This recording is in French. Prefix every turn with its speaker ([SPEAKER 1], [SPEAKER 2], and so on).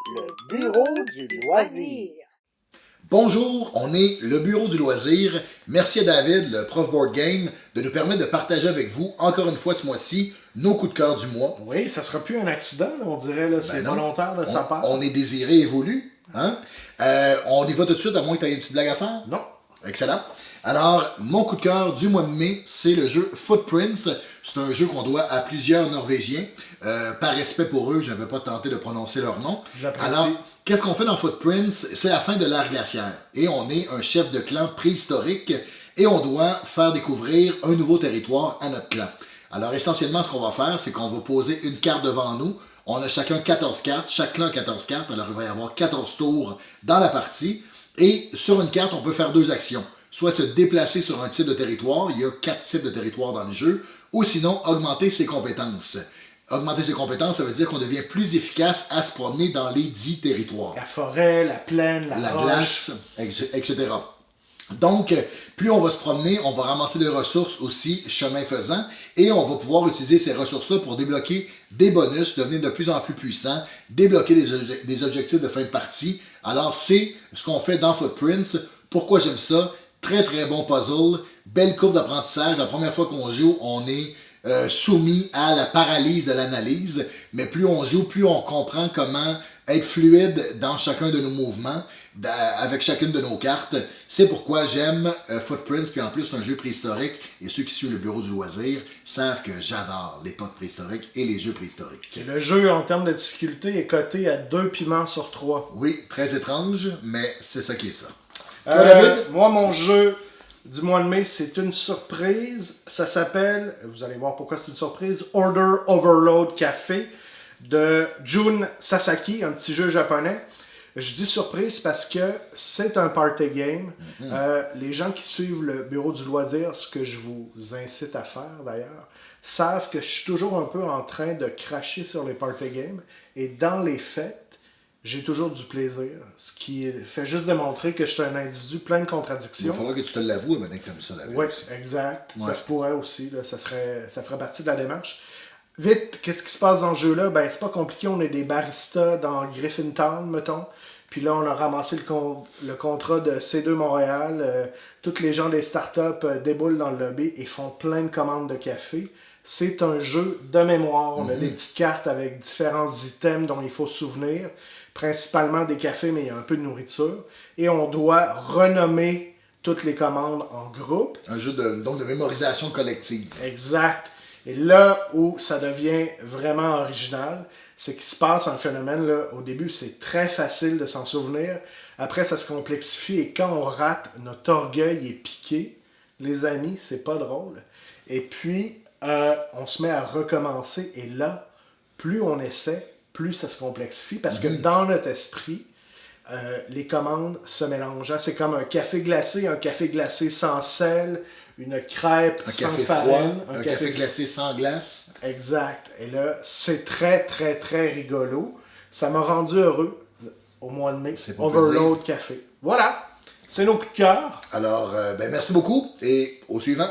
[SPEAKER 1] Le bureau du loisir.
[SPEAKER 2] Bonjour, on est le bureau du loisir. Merci à David, le prof board game, de nous permettre de partager avec vous, encore une fois ce mois-ci, nos coups de cœur du mois.
[SPEAKER 3] Oui, ça sera plus un accident, là, on dirait, là, c'est volontaire de sa part.
[SPEAKER 2] On est désiré et voulu. Hein? On y va tout de suite, à moins que tu aies une petite blague à faire?
[SPEAKER 3] Non.
[SPEAKER 2] Excellent. Alors, mon coup de cœur du mois de mai, c'est le jeu Footprints. C'est un jeu qu'on doit à plusieurs Norvégiens. Par respect pour eux, je ne vais pas tenter de prononcer leur nom. Alors, qu'est-ce qu'on fait dans Footprints? C'est la fin de l'ère glaciaire. Et on est un chef de clan préhistorique et on doit faire découvrir un nouveau territoire à notre clan. Alors, essentiellement, ce qu'on va faire, c'est qu'on va poser une carte devant nous. On a chacun 14 cartes, chaque clan a 14 cartes, alors il va y avoir 14 tours dans la partie. Et sur une carte, on peut faire deux actions. Soit se déplacer sur un type de territoire, il y a 4 types de territoires dans le jeu, ou sinon augmenter ses compétences. Augmenter ses compétences, ça veut dire qu'on devient plus efficace à se promener dans les 10 territoires.
[SPEAKER 3] La forêt, la plaine, la
[SPEAKER 2] glace, etc. Donc, plus on va se promener, on va ramasser des ressources aussi, chemin faisant, et on va pouvoir utiliser ces ressources-là pour débloquer des bonus, devenir de plus en plus puissant, débloquer des objectifs de fin de partie. Alors, c'est ce qu'on fait dans Footprints. Pourquoi j'aime ça? Très, très bon puzzle, belle courbe d'apprentissage. La première fois qu'on joue, on est soumis à la paralyse de l'analyse, mais plus on joue, plus on comprend comment être fluide dans chacun de nos mouvements, avec chacune de nos cartes. C'est pourquoi j'aime Footprints, puis en plus c'est un jeu préhistorique, et ceux qui suivent le bureau du loisir savent que j'adore l'époque préhistorique et les jeux préhistoriques.
[SPEAKER 3] Et le jeu, en termes de difficulté, est coté à 2 piments sur 3.
[SPEAKER 2] Oui, très étrange, mais c'est ça qui est ça. Toi, David?
[SPEAKER 3] Moi, mon jeu du mois de mai, c'est une surprise. Ça s'appelle, vous allez voir pourquoi c'est une surprise, Order Overload Café de Jun Sasaki, un petit jeu japonais. Je dis surprise parce que c'est un party game. Les gens qui suivent le bureau du loisir, ce que je vous incite à faire d'ailleurs, savent que je suis toujours un peu en train de cracher sur les party games. Et dans les fêtes, j'ai toujours du plaisir, ce qui fait juste démontrer que je suis un individu plein de contradictions.
[SPEAKER 2] Il va falloir que tu te l'avoues maintenant que tu aimes ça.
[SPEAKER 3] Oui, exact. Ouais. Ça se pourrait aussi. Là, ça ferait partie de la démarche. Vite, qu'est-ce qui se passe dans ce jeu-là? Ben, c'est pas compliqué. On est des baristas dans Griffintown, mettons. Puis là, on a ramassé le contrat de C2 Montréal. Tous les gens des startups déboulent dans le lobby et font plein de commandes de café. C'est un jeu de mémoire. On a des petites cartes avec différents items dont il faut se souvenir. Principalement des cafés, mais il y a un peu de nourriture. Et on doit renommer toutes les commandes en groupe.
[SPEAKER 2] Un jeu de mémorisation collective.
[SPEAKER 3] Exact. Et là où ça devient vraiment original, c'est qu'il se passe un phénomène, là, au début, c'est très facile de s'en souvenir. Après, ça se complexifie et quand on rate, notre orgueil est piqué. Les amis, c'est pas drôle. Et puis, on se met à recommencer. Et là, plus on essaie, plus ça se complexifie. Parce que dans notre esprit, les commandes se mélangent. C'est comme un café glacé sans sel, une crêpe sans farine.
[SPEAKER 2] Un café glacé sans glace.
[SPEAKER 3] Exact. Et là, c'est très, très, très rigolo. Ça m'a rendu heureux au mois de mai. Overload Café. Voilà. C'est nos coups de cœur.
[SPEAKER 2] Alors, merci beaucoup et au suivant.